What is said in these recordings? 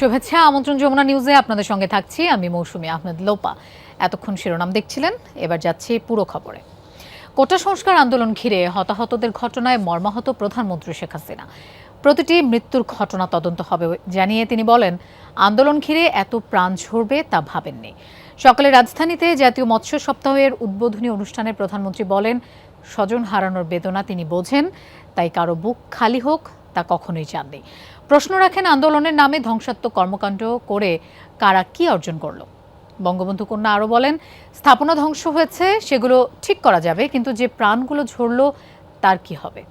শুভেচ্ছা আমন্ত্রণ যমুনা নিউজে আপনাদের সঙ্গে থাকছি আমি মৌসুমী আহমেদ লোপা। এতক্ষণ শিরোনাম দেখছিলেন, এবার যাচ্ছি পুরো খবরে। কোটা সংস্কার আন্দোলন ঘিরে হতাহতদের ঘটনায় মর্মাহত প্রধানমন্ত্রী শেখ হাসিনা। প্রতিটি মৃত্যুর ঘটনা তদন্ত হবে জানিয়ে তিনি বলেন, আন্দোলন ঘিরে এত প্রাণ ঝরবে তা ভাবেননি। সকালে রাজধানীতে জাতীয় মৎস্য সপ্তাহের উদ্বোধনী অনুষ্ঠানে প্রধানমন্ত্রী বলেন, স্বজন হারানোর বেদনা তিনি বোঝেন, তাই কারো বুক খালি হোক তা কখনোই চাননি। প্রশ্ন রাখেন, আন্দোলনের নামে ধ্বংসাত্মক কর্মকাণ্ড করে কারা কি অর্জন করলো। বঙ্গবন্ধু কন্যা আরও বলেন, স্থাপনা ধ্বংস হয়েছে, সেগুলো ঠিক করা যাবে, কিন্তু যে প্রাণগুলো ঝরলো তার কি হবে?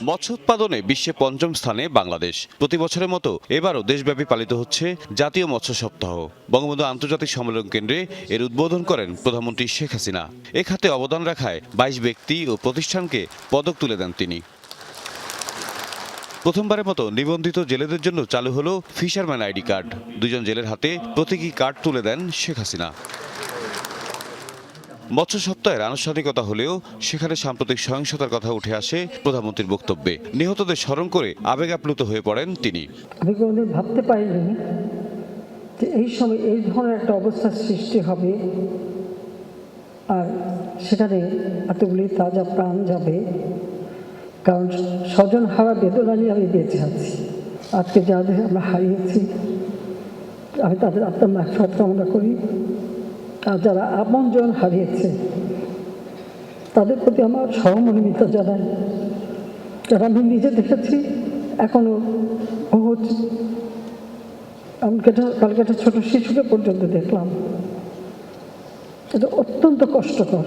মৎস্য উৎপাদনে বিশ্বে পঞ্চম স্থানে বাংলাদেশ। প্রতি বছরের মতো এবারও দেশব্যাপী পালিত হচ্ছে জাতীয় মৎস্য সপ্তাহ। বঙ্গবন্ধু আন্তর্জাতিক সম্মেলন কেন্দ্রে এর উদ্বোধন করেন প্রধানমন্ত্রী শেখ হাসিনা। এ খাতে অবদান রাখায় 22 ব্যক্তি ও প্রতিষ্ঠানকে পদক তুলে দেন তিনি। প্রথমবারের মতো নিবন্ধিত জেলেদের জন্য চালু হলো ফিশারম্যান আইডি কার্ড। 2 জন জেলের হাতে প্রতীকী কার্ড তুলে দেন শেখ হাসিনা। মৎস্য সপ্তাহের আনুষ্ঠানিকতা হলেও সেখানে সাম্প্রতিক সহিংসতার কথা উঠে আসে প্রধানমন্ত্রীর বক্তব্যে। নিহতদের স্মরণ করে আবেগ আপ্লুত হয়ে পড়েন তিনি। আমি কোনোদিন ভাবতে পারিনি যে এই সময় এই ধরনের একটা অবস্থার সৃষ্টি হবে, আর সেখানে এতগুলি তাজা প্রাণ যাবে। কারণ স্বজন হারা বেদনা নিয়ে আমি বেঁচে আছি। আজকে যাদের আমরা হারিয়েছি, আমি তাদের আত্মার মাগফিরাত কামনা করি। আর যারা আপনজন হারিয়েছে তাদের প্রতি আমার সহমর্মিতা জানাই। যারা আমি নিজে দেখেছি, এখনো বহুত, কালকে একটা ছোট শিশুকে পর্যন্ত দেখলাম। এটা অত্যন্ত কষ্টকর।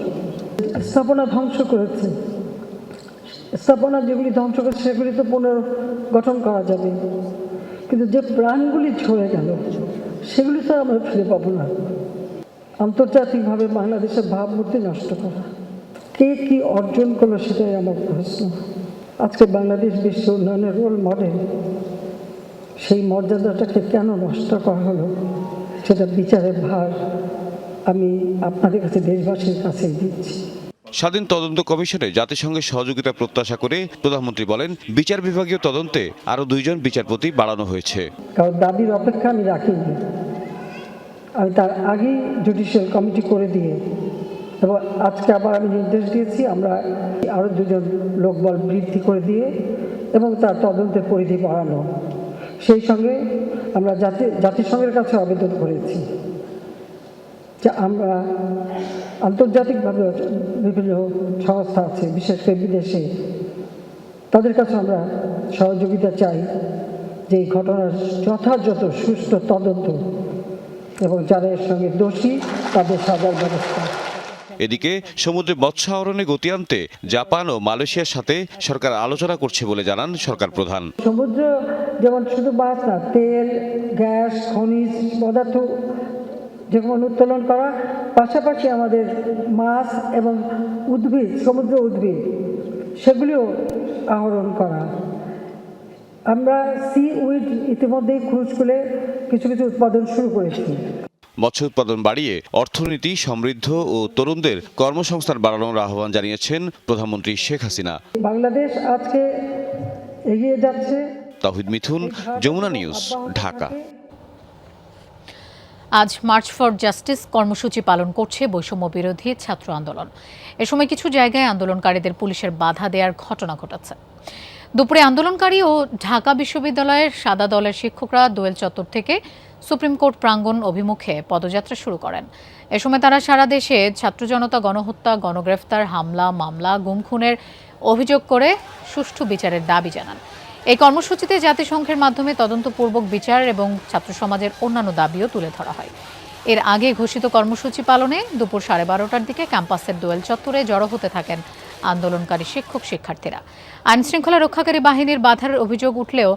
স্থাপনা ধ্বংস করেছে, স্থাপনা যেগুলি ধ্বংস করেছে সেগুলি তো পুনর্গঠন করা যাবে, কিন্তু যে প্রাণগুলি ঝরে গেল সেগুলি তো আমরা ফিরে পাবো না। আন্তর্জাতিকভাবে বাংলাদেশের ভাবমূর্তি নষ্ট করা, কে কি অর্জন করলো সেটাই আমার প্রশ্ন। আজকে বাংলাদেশ বিশ্ব উন্নয়নের রোল মডেল, সেই মর্যাদাটাকে কেন নষ্ট করা হলো সেটা বিচারের ভার আমি আপনাদের কাছে, দেশবাসীর কাছেই দিচ্ছি। স্বাধীন তদন্ত কমিশনে জাতিসংঘের সহযোগিতা প্রত্যাশা করে প্রধানমন্ত্রী বলেন, বিচার বিভাগীয় তদন্তে আরও 2 জন বিচারপতি বাড়ানো হয়েছে। কারণ দাবির অপেক্ষা আমি রাখিনি, আমি তার আগেই জুডিশিয়াল কমিটি করে দিয়ে, এবং আজকে আবার আমি নির্দেশ দিয়েছি আমরা আরও 2 জন লোকবল বৃদ্ধি করে দিয়ে এবং তার তদন্তের পরিধি বাড়ানো। সেই সঙ্গে আমরা জাতিসংঘের কাছে আবেদন করেছি যে আমরা আন্তর্জাতিকভাবে বিভিন্ন সংস্থা আছে, বিশেষ করে বিদেশে, তাদের কাছে আমরা সহযোগিতা চাই যে এই ঘটনার যথাযথ সুষ্ঠু তদন্ত এবং যারা এর সঙ্গে দোষী তাদের সাজার ব্যবস্থা। এদিকে সমুদ্রে মৎস্য আহরণে গতি আনতে জাপান ও মালয়েশিয়ার সাথে সরকার আলোচনা করছে বলে জানান সরকার প্রধান। সমুদ্র যেমন শুধু মাছ না, তেল, গ্যাস, খনিজ পদার্থ যেমন উত্তোলন করা, পাশাপাশি আমাদের মাছ এবং উদ্ভিদ, সমুদ্র উদ্ভিদ, সেগুলিও আহরণ করা। আমরা সি উইড ইতিমধ্যেই ক্রুজ করে কিছু কিছু উৎপাদন শুরু করেছি। মৎস্য উৎপাদন বাড়িয়ে অর্থনীতি সমৃদ্ধ ও তরুণদের কর্মসংস্থান বাড়ানোর আহ্বান জানিয়েছেন প্রধানমন্ত্রী শেখ হাসিনা। বাংলাদেশ আজকে এগিয়ে যাচ্ছে। তাহিদ মিথুন, যমুনা নিউজ, ঢাকা। আজ মার্চ ফর জাস্টিস কর্মসূচি পালন করছে বৈষম্য বিরোধী ছাত্র আন্দোলন। এ সময় কিছু জায়গায় আন্দোলনকারীদের পুলিশের বাধা দেওয়ার ঘটনা ঘটেছে। দুপুরে আন্দোলনকারী ও ঢাকা বিশ্ববিদ্যালয়ের সাদা দলের শিক্ষকরা দোয়েল চত্বর থেকে সুপ্রিম কোর্ট প্রাঙ্গণ অভিমুখে পদযাত্রা শুরু করেন। এ সময় তারা সারা দেশে ছাত্র জনতা গণহত্যা, গণগ্রেফতার, হামলা, মামলা, গুম খুনের অভিযোগ করে সুষ্ঠু বিচারের দাবি জানান। এই কর্মসূচিতে জাতিসংঘের মাধ্যমে তদন্তপূর্বক বিচার এবং ছাত্র সমাজের অন্যান্য দাবিও তুলে ধরা হয়। এর আগে ঘোষিত কর্মসূচি পালনে দুপুর 12:30টার দিকে ক্যাম্পাসের দোয়েল চত্বরে জড়ো হতে থাকেন আন্দোলনকারী শিক্ষক শিক্ষার্থীরা। আইন শৃঙ্খলা রক্ষাকারী বাহিনীর বাধার অভিযোগ উঠলেও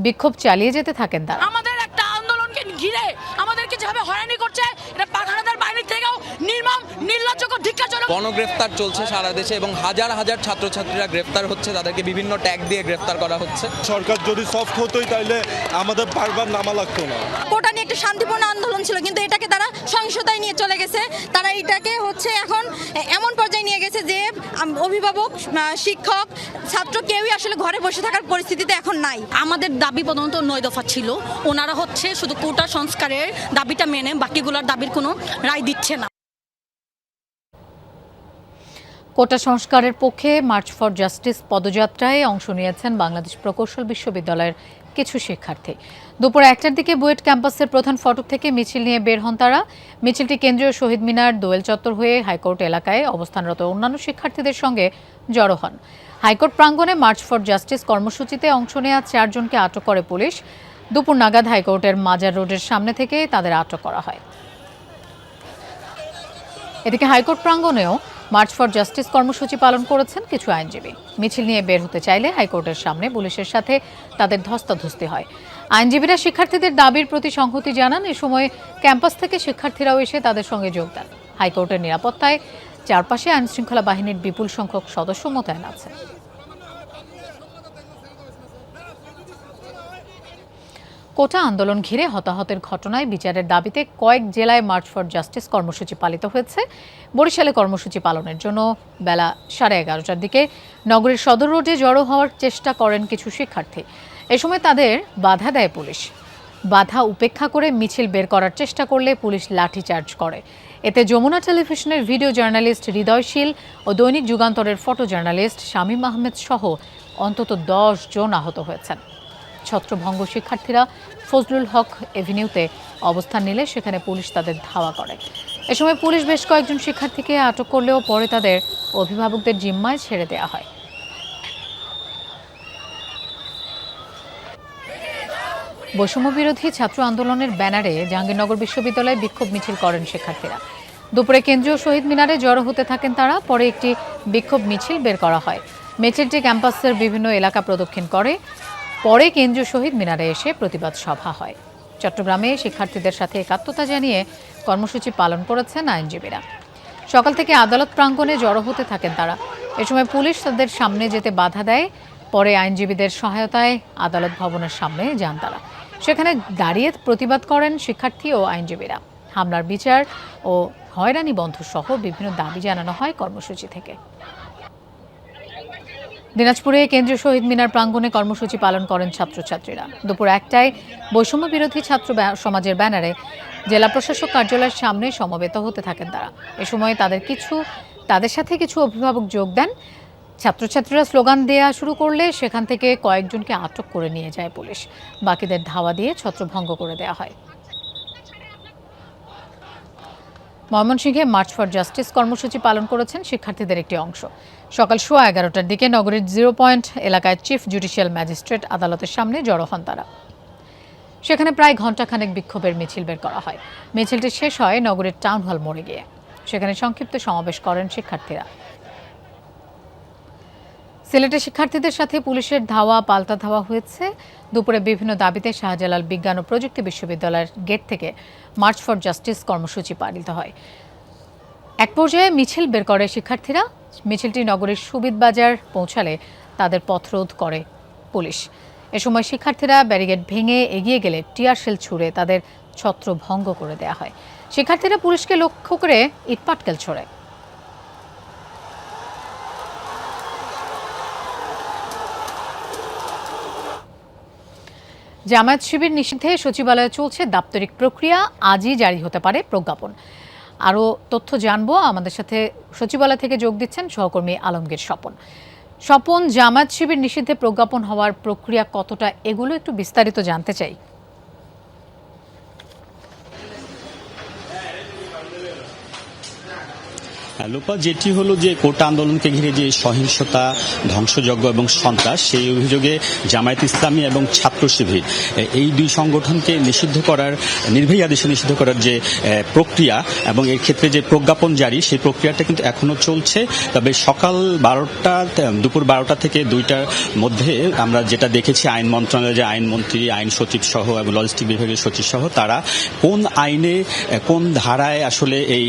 বিক্ষোভ চালিয়ে যেতে থাকেন তারা। আমাদের একটা আন্দোলনকে ঘিরে আমাদেরকে যেভাবে হয়রানি করছে, এটা পাঠানোদের বাইরে থেকেও নির্মম, নির্লজ্জ, ধিক্কারজনক। গণগ্রেফতার চলছে সারা দেশে এবং হাজার হাজার ছাত্রছাত্রীরা গ্রেফতার হচ্ছে, তাদেরকে বিভিন্ন ট্যাগ দিয়ে গ্রেফতার করা হচ্ছে। সরকার যদি সফট হতোই তাহলে আমাদের বারবার নামা লাগতো না। কোটা নিয়ে একটা শান্তিপূর্ণ আন্দোলন ছিল, কিন্তু এটাকে তারা সহিংসতায় নিয়ে চলে গেছে। তারা এটাকে এখন এমন পর্যায়ে নিয়ে গেছে যে অভিভাবক, শিক্ষক, ছাত্র কেউই আসলে ঘরে বসে থাকার পরিস্থিতিতে এখন নাই। আমাদের দাবি প্রধানত 9 দফা ছিল, ওনারা হচ্ছে শুধু কোটা সংস্কারের দাবিটা মেনে বাকিগুলোর দাবির কোনো রায় দিচ্ছে না। কোটা সংস্কারের পক্ষে মার্চ ফর জাস্টিস পদযাত্রায় অংশ নিয়েছেন বাংলাদেশ প্রকৌশল বিশ্ববিদ্যালয়ের কিছু শিক্ষার্থী। দুপুর 1টার দিকে বুয়েট ক্যাম্পাসের প্রধান ফটক থেকে মিছিল নিয়ে বের হন তারা। মিছিলটি কেন্দ্রীয় শহীদ মিনার, দোয়েল চত্বর হয়ে হাইকোর্ট এলাকায় অবস্থানরত অন্যান্য শিক্ষার্থীদের সঙ্গে জড়ো হন। হাইকোর্ট প্রাঙ্গণে মার্চ ফর জাস্টিস কর্মসূচিতে অংশ নেওয়া 4 জনকে আটক করে পুলিশ। দুপুর নাগাদ হাইকোর্টের মাজার রোডের সামনে থেকে তাদের আটক করা হয়। এদিকে হাইকোর্ট প্রাঙ্গণেও মার্চ ফর জাস্টিস কর্মসূচি পালন করেছেন কিছু আইনজীবী। মিছিল নিয়ে বের হতে চাইলে হাইকোর্টের সামনে পুলিশের সাথে তাদের ধস্তাধস্তি হয়। আইনজীবীরা শিক্ষার্থীদের দাবির প্রতি সংহতি জানান। এ সময় ক্যাম্পাস থেকে শিক্ষার্থীরাও এসে তাদের সঙ্গে যোগ দেন। হাইকোর্টের নিরাপত্তায় চারপাশে আইনশৃঙ্খলা বাহিনীর বিপুল সংখ্যক সদস্য মোতায়েন আছে। কোটা আন্দোলন ঘিরে হতাহতের ঘটনায় বিচারের দাবিতে কয়েক জেলায় মার্চ ফর জাস্টিস কর্মসূচি পালিত হয়েছে। বরিশালে কর্মসূচি পালনের জন্য বেলা 11:30টার দিকে নগরীর সদর রোডে জড়ো হওয়ার চেষ্টা করেন কিছু শিক্ষার্থী। এ সময় তাদের বাধা দেয় পুলিশ। বাধা উপেক্ষা করে মিছিল বের করার চেষ্টা করলে পুলিশ লাঠিচার্জ করে। এতে যমুনা টেলিভিশনের ভিডিও জার্নালিস্ট হৃদয়শীল ও দৈনিক যুগান্তরের ফটো জার্নালিস্ট শামীম আহমেদ সহ অন্তত 10 জন আহত হয়েছেন। ছত্রভঙ্গ শিক্ষার্থীরা ফজলুল হক এভিনিউতে অবস্থান নিলে সেখানে পুলিশ তাদের ধাওয়া করে। এ সময় পুলিশ বেশ কয়েকজন শিক্ষার্থীকে আটক করলেও পরে তাদের অভিভাবকদের জিম্মায় ছেড়ে দেওয়া হয়। বৈষম্য বিরোধী ছাত্র আন্দোলনের ব্যানারে জাহাঙ্গীরনগর বিশ্ববিদ্যালয়ে বিক্ষোভ মিছিল করেন শিক্ষার্থীরা। দুপুরে কেন্দ্রীয় শহীদ মিনারে জড়ো হতে থাকেন তারা। পরে একটি বিক্ষোভ মিছিল বের করা হয়। মিছিলটি ক্যাম্পাসের বিভিন্ন এলাকা প্রদক্ষিণ করে। পরে কেন্দ্রীয় শহীদ মিনারে এসে প্রতিবাদ সভা হয়। চট্টগ্রামে শিক্ষার্থীদের সাথে একাত্মতা জানিয়ে কর্মসূচি পালন করেছেন আইনজীবীরা। সকাল থেকে আদালত প্রাঙ্গণে জড়ো হতে থাকেন তারা। এ সময় পুলিশ তাদের সামনে যেতে বাধা দেয়। পরে আইনজীবীদের সহায়তায় আদালত ভবনের সামনে যান তারা। সেখানে দাঁড়িয়ে প্রতিবাদ করেন শিক্ষার্থী ও আইনজীবীরা। হামলার বিচার ও হয়রানি বন্ধ সহ বিভিন্ন দাবি জানানো হয় কর্মসূচি থেকে। দিনাজপুরে কেন্দ্রীয় শহীদ মিনার প্রাঙ্গণে কর্মসূচি পালন করেন ছাত্রছাত্রীরা। দুপুর 1টায় বৈষম্য বিরোধী ছাত্র সমাজের ব্যানারে জেলা প্রশাসক কার্যালয়ের সামনে সমবেত হতে থাকেন তারা। এ সময় তাদের সাথে কিছু অভিভাবক যোগ দেন। ছাত্রছাত্রীরা স্লোগান দেয়া শুরু করলে সেখান থেকে কয়েকজনকে আটক করে নিয়ে যায় পুলিশ। বাকিদের ধাওয়া দিয়ে ছত্রভঙ্গ করে দেওয়া হয়। ময়মনসিংহে মার্চ ফর জাস্টিস কর্মসূচি পালন করেছেন শিক্ষার্থীদের একটি অংশ। সকাল 11:15টার দিকে নগরীর 0 পয়েন্ট এলাকায় চিফ জুডিশিয়াল ম্যাজিস্ট্রেট আদালতের সামনে জড়ো হন তারা। সেখানে প্রায় ঘণ্টাখানেক বিক্ষোভের মিছিল বের করা হয়। মিছিলটি শেষ হয় নগরীর টাউন হল মোড়ে গিয়ে। সেখানে সংক্ষিপ্ত সমাবেশ করেন শিক্ষার্থীরা। সিলেটে শিক্ষার্থীদের সাথে পুলিশের ধাওয়া পাল্টা ধাওয়া হয়েছে। দুপুরে বিভিন্ন দাবিতে শাহজালাল বিজ্ঞান ও প্রযুক্তি বিশ্ববিদ্যালয়ের গেট থেকে মার্চ ফর জাস্টিস কর্মসূচি পালিত হয়। এক পর্যায়ে মিছিল বের করে শিক্ষার্থীরা। মিছিলটি নগরীর সুবিদ বাজার পৌঁছালে তাদের পথরোধ করে পুলিশ। এ সময় শিক্ষার্থীরা ব্যারিকেড ভেঙে এগিয়ে গেলে টিয়ার শেল ছুড়ে তাদের ছত্রভঙ্গ করে দেওয়া হয়। শিক্ষার্থীরা পুলিশকে লক্ষ্য করে ইটপাটকেল ছোড়ে। জামায়াত শিবির নিষিদ্ধে সচিবালয়ে চলছে দাপ্তরিক প্রক্রিয়া। আজই জারি হতে পারে প্রজ্ঞাপন। আরও তথ্য জানবো। আমাদের সাথে সচিবালয় থেকে যোগ দিচ্ছেন সহকর্মী আলমগীর স্বপন। জামায়াত শিবির নিষিদ্ধে প্রজ্ঞাপন হওয়ার প্রক্রিয়া কতটা, এগুলো একটু বিস্তারিত জানতে চাই। লোপা, যেটি হলো যে কোটা আন্দোলনকে ঘিরে যে সহিংসতা, ধ্বংসযজ্ঞ এবং সন্ত্রাস, সেই অভিযোগে জামায়াত ইসলামী এবং ছাত্র শিবির এই দুই সংগঠনকে নিষিদ্ধ করার, নির্বাহী আদেশে নিষিদ্ধ করার যে প্রক্রিয়া এবং এর ক্ষেত্রে যে প্রজ্ঞাপন জারি, সেই প্রক্রিয়াটা কিন্তু এখনো চলছে। তবে সকাল 12টা, দুপুর 12টা থেকে 2টার মধ্যে আমরা যেটা দেখেছি, আইন মন্ত্রণালয়ের যে আইনমন্ত্রী, আইন সচিব সহ এবং লজিস্টিক বিভাগের সচিব সহ তারা কোন আইনে, কোন ধারায় আসলে এই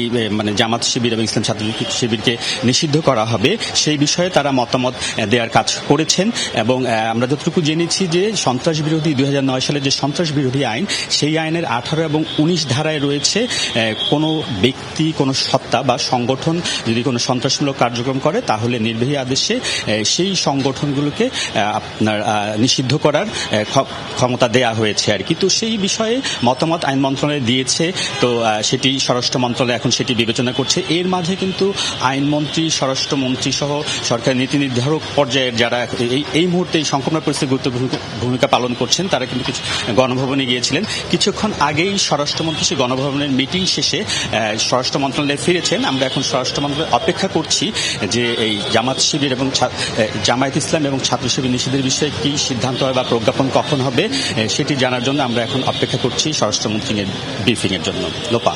জামাত শিবির এবং ইসলাম ছাত্র শিবিরকে নিষিদ্ধ করা হবে সেই বিষয়ে তারা মতামত দেওয়ার কাজ করেছেন। এবং আমরা যতটুকু জেনেছি যে সন্ত্রাস বিরোধী 2009 সালের যে সন্ত্রাস বিরোধী আইন, সেই আইনের 18 এবং 19 ধারায় রয়েছে কোনো ব্যক্তি, কোনো সত্তা বা সংগঠন যদি কোনো সন্ত্রাসমূলক কার্যক্রম করে তাহলে নির্বাহী আদেশে সেই সংগঠনগুলোকে আপনার নিষিদ্ধ করার ক্ষমতা দেয়া হয়েছে আর কি। তো সেই বিষয়ে মতামত আইন মন্ত্রণালয় দিয়েছে, তো সেটি স্বরাষ্ট্র মন্ত্রণালয় এখন সেটি বিবেচনা করছে। এর মাঝে কিন্তু আইনমন্ত্রী, স্বরাষ্ট্রমন্ত্রী সহ সরকার নীতি নির্ধারক পর্যায়ের যারা এই মুহূর্তে এই সংকটময় পরিস্থিতি গুরুত্বপূর্ণ ভূমিকা পালন করছেন তারা কিন্তু কিছু গণভবনে গিয়েছিলেন। কিছুক্ষণ আগেই স্বরাষ্ট্রমন্ত্রী সেই গণভবনের মিটিং শেষে স্বরাষ্ট্র মন্ত্রণালয়ে ফিরেছেন। আমরা এখন স্বরাষ্ট্র মন্ত্রণালয় অপেক্ষা করছি যে এই জামাত শিবির এবং জামায়াত ইসলাম এবং ছাত্র শিবির নিষিদ্ধের বিষয়ে কি সিদ্ধান্ত হয় বা প্রজ্ঞাপন কখন হবে সেটি জানার জন্য আমরা এখন অপেক্ষা করছি স্বরাষ্ট্রমন্ত্রীর ব্রিফিং এর জন্য। লোপা,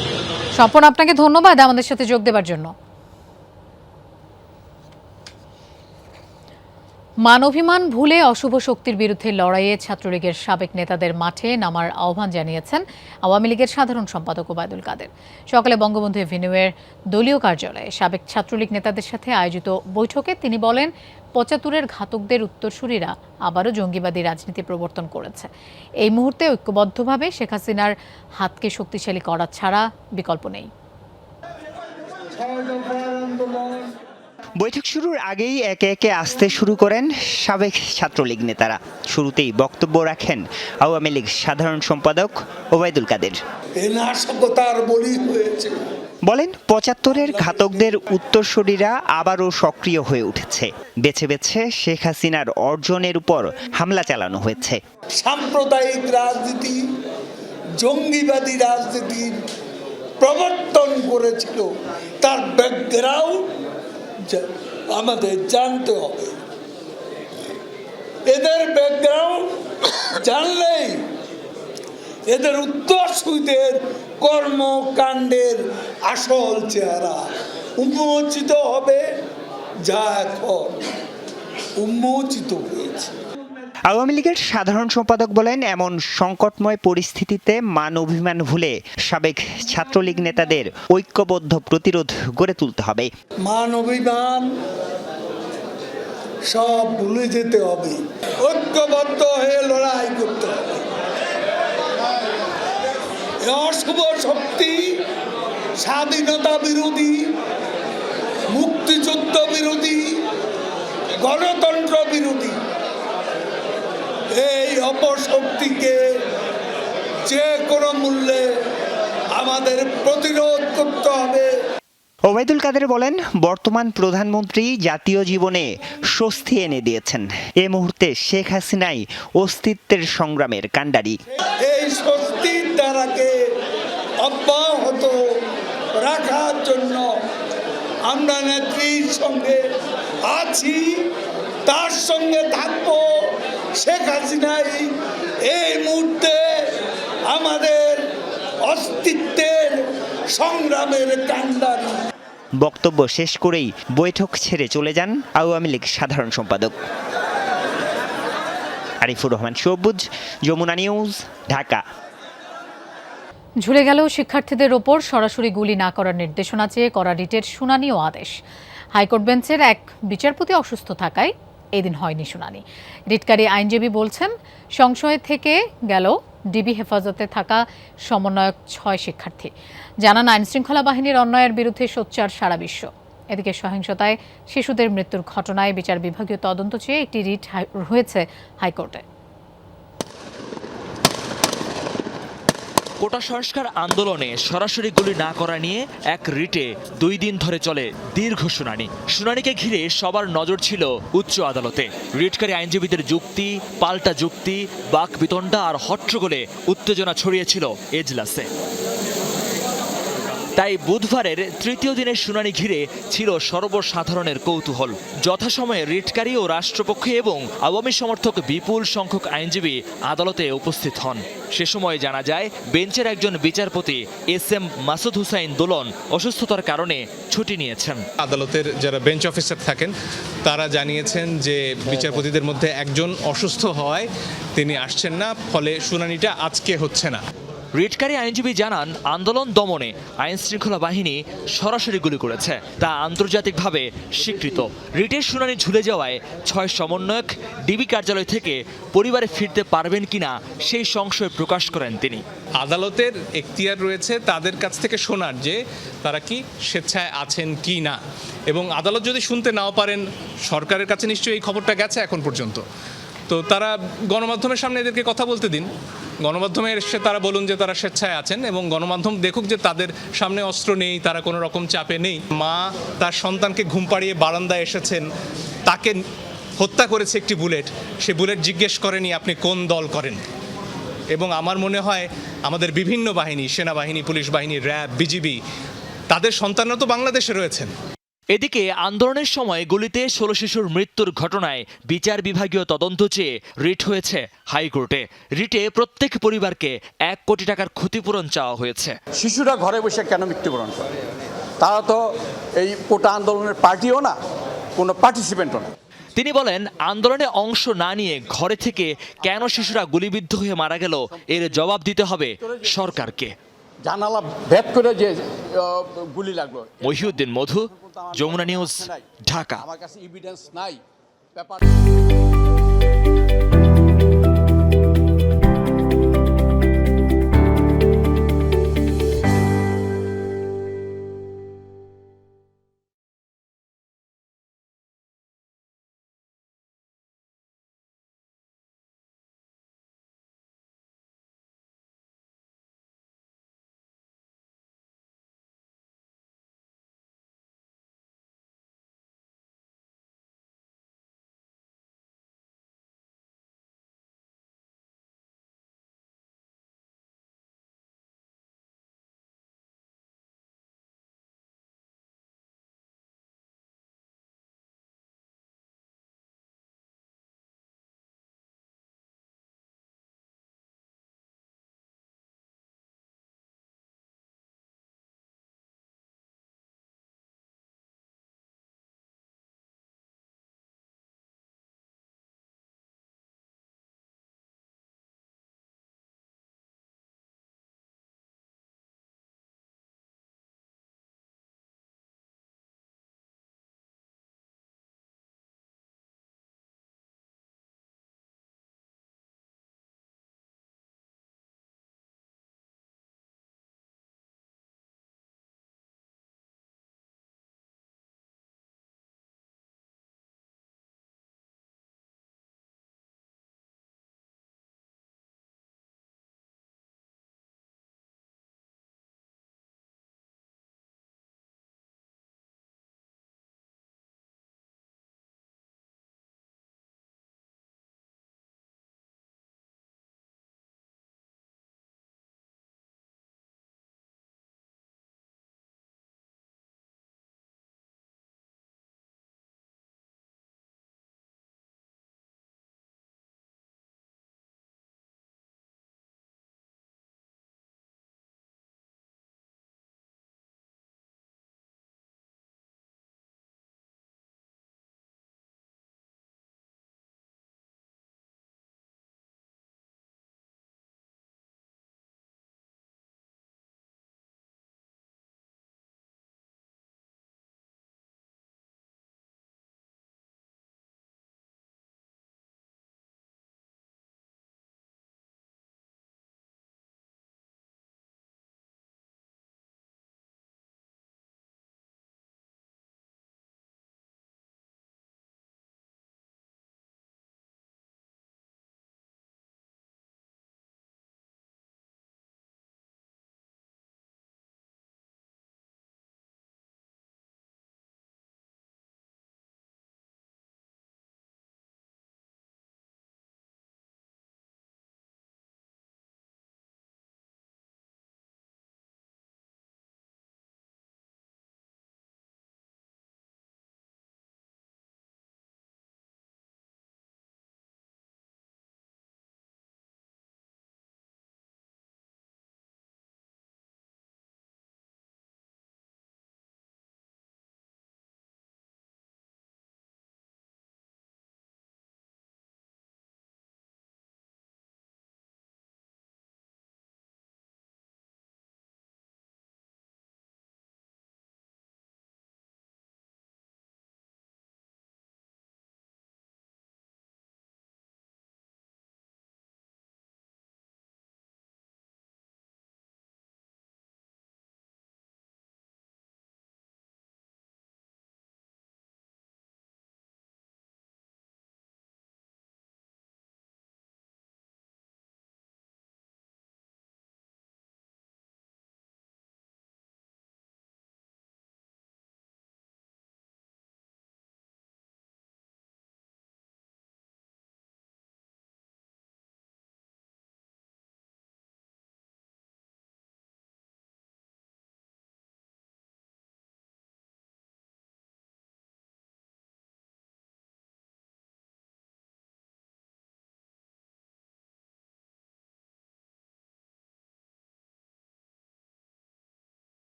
স্বপন, আপনাকে ধন্যবাদ আমাদের সাথে যোগ দেওয়ার জন্য। মানবিমান ভুলে অশুভ শক্তির বিরুদ্ধে লড়াইয়ে ছাত্রলীগের সাবেক নেতাদের মাঠে নামার আহ্বান জানিয়েছেন আওয়ামী লীগের সাধারণ সম্পাদক ওবায়দুল কাদের। সকালে বঙ্গবন্ধু এভিনিউয়ের দলীয় কার্যালয়ে সাবেক ছাত্রলীগ নেতাদের সাথে আয়োজিত বৈঠকে তিনি বলেন, ৭৫-এর ঘাতকদের উত্তরসূরিরা আবারও জঙ্গিবাদী রাজনীতি প্রবর্তন করেছে। এই মুহূর্তে ঐক্যবদ্ধভাবে শেখ হাসিনার হাতকে শক্তিশালী করা ছাড়া বিকল্প নেই। বৈঠক শুরুর আগেই একে একে আসতে শুরু করেন সাবেক ছাত্রলীগ নেতারা। শুরুতেই বক্তব্য রাখেন আওয়ামী লীগ সাধারণ সম্পাদক ওবায়দুল কাদের। বলেন, ৭৫-এর ঘাতকদের উত্তরসূরিরা আবারও সক্রিয় হয়ে উঠেছে। বেছে বেছে শেখ হাসিনার অর্জনের উপর হামলা চালানো হয়েছে। সাম্প্রদায়িক রাজনীতি, জঙ্গিবাদী রাজনীতির প্রবর্তন করেছিল, তার ব্যাকগ্রাউন্ড আমাদের জানতে হবে। এদের ব্যাকগ্রাউন্ড জানলেই এদের উত্তরসূরিদের কর্মকাণ্ডের আসল চেহারা উন্মোচিত হবে, যা এখন উন্মোচিত হয়েছে। আওয়ামী লীগের সাধারণ সম্পাদক বলেন, এমন সংকটময় পরিস্থিতিতে মান অভিমান ভুলে সাবেক ছাত্রলীগ নেতাদের ঐক্যবদ্ধ প্রতিরোধ গড়ে তুলতে হবে। মান অভিমান সব ভুলে যেতে হবে, ঐক্যবদ্ধ হয়ে লড়াই করতে হবে। অশুভ শক্তি, স্বাধীনতা বিরোধী, মুক্তিযুদ্ধ বিরোধী, গণতন্ত্র বিরোধী এই অপশক্তিকে যে কোনো মূল্যে আমাদের প্রতিরোধ করতে হবে। ওবায়দুল কাদের বলেন, বর্তমান প্রধানমন্ত্রী জাতীয় জীবনে স্বস্তি এনে দিয়েছেন। এ মুহূর্তে শেখ হাসিনাই অস্তিত্বের সংগ্রামের কাণ্ডারি। এই স্বস্তির ধারাকে অব্যাহত রাখার জন্য আমরা নেত্রীর সঙ্গে আছি, তার সঙ্গে থাকবো। শেখ হাসিনাই এই মুহূর্তে আমাদের অস্তিত্বের সংগ্রামের কাণ্ডারি। বক্তব্য শেষ করেই বৈঠক ছেড়ে চলে যান আওয়ামী লীগ সাধারণ সম্পাদক। আরিফুর রহমান সবুজ, যমুনা নিউজ, ঢাকা। ঝুলে গেল শিক্ষার্থীদের ওপর সরাসরি গুলি না করার নির্দেশনা চেয়ে করা রিটের শুনানি ও আদেশ। হাইকোর্ট বেঞ্চের এক বিচারপতি অসুস্থ থাকায় এদিন হয়নি শুনানি। রিটকারী আইনজীবী বলছেন, সংশয় থেকে গেল ডিবি হেফাজতে থাকা সমন্বয়ক 6 শিক্ষার্থী। জানান, আইনশৃঙ্খলা বাহিনীর অন্যায়ের বিরুদ্ধে সোচ্চার সারা বিশ্ব। এদিকে সহিংসতায় শিশুদের মৃত্যুর ঘটনায় বিচার বিভাগীয় তদন্ত চেয়ে একটি রিট হয়েছে হাইকোর্টে। কোটা সংস্কার আন্দোলনে সরাসরি গুলি না করা নিয়ে এক রিটে 2 দিন ধরে চলে দীর্ঘ শুনানি। শুনানিকে ঘিরে সবার নজর ছিল উচ্চ আদালতে। রিটকারী আইনজীবীদের যুক্তি, পাল্টা যুক্তি, বাকবিতণ্ডা আর হট্টগোলে উত্তেজনা ছড়িয়েছিল এজলাসে। তাই বুধবারের তৃতীয় দিনের শুনানি ঘিরে ছিল সর্বসাধারণের কৌতূহল। যথাসময়ে রিটকারী ও রাষ্ট্রপক্ষ এবং আওয়ামী সমর্থক বিপুল সংখ্যক আইনজীবী আদালতে উপস্থিত হন। সে সময় জানা যায়, বেঞ্চের একজন বিচারপতি SM মাসুদ হুসাইন দোলন অসুস্থতার কারণে ছুটি নিয়েছেন। আদালতের যারা বেঞ্চ অফিসার থাকেন তারা জানিয়েছেন যে বিচারপতিদের মধ্যে একজন অসুস্থ হওয়ায় তিনি আসছেন না, ফলে শুনানিটা আজকে হচ্ছে না। রিটকারী আইনজীবী জানান, আন্দোলন দমনে আইন শৃঙ্খলা বাহিনী সরাসরি গুলি করেছে, তা আন্তর্জাতিকভাবে স্বীকৃত। রিটের শুনানি ঝুলে যাওয়ায় 6 সমন্বয়ক ডিবি কার্যালয় থেকে পরিবারে ফিরতে পারবেন কিনা সেই সংশয় প্রকাশ করেন তিনি। আদালতের এখতিয়ার রয়েছে তাদের কাছ থেকে শোনার যে তারা কি স্বেচ্ছায় আছেন কি না, এবং আদালত যদি শুনতে নাও পারেন, সরকারের কাছে নিশ্চয়ই এই খবরটা গেছে এখন পর্যন্ত, তো তারা গণমাধ্যমের সামনে এদেরকে কথা বলতে দিন। গণমাধ্যমে এসে তারা বলুন যে তারা স্বেচ্ছায় আছেন, এবং গণমাধ্যম দেখুক যে তাদের সামনে অস্ত্র নেই, তারা কোনো রকম চাপে নেই। মা তার সন্তানকে ঘুম পাড়িয়ে বারান্দায় এসেছেন, তাকে হত্যা করেছে একটি বুলেট, সে বুলেট জিজ্ঞেস করেনি আপনি কোন দল করেন। এবং আমার মনে হয় আমাদের বিভিন্ন বাহিনী, সেনাবাহিনী, পুলিশ বাহিনী, র্যাব, বিজিবি, তাদের সন্তানরা তো বাংলাদেশে রয়েছেন। এদিকে আন্দোলনের সময় গুলিতে 16 শিশুর মৃত্যুর ঘটনায় বিচার বিভাগীয় তদন্ত চেয়ে রিট হয়েছে হাইকোর্টে। রিটে প্রত্যেক পরিবারকে 1 কোটি টাকার ক্ষতিপূরণ চাওয়া হয়েছে। শিশুরা ঘরে বসে কেন মৃত্যুবরণ করে? তারা তো এই কোটা আন্দোলনের পার্টিও না, কোনো পার্টিসিপেন্টও না। তিনি বলেন, আন্দোলনে অংশ না নিয়ে ঘরে থেকে কেন শিশুরা গুলিবিদ্ধ হয়ে মারা গেল, এর জবাব দিতে হবে সরকারকে। জানালা ভেদ করে যে গুলি লাগলো। মহিউদ্দিন মধু, যমুনা নিউজ, ঢাকা। আমার কাছে এভিডেন্স নাই।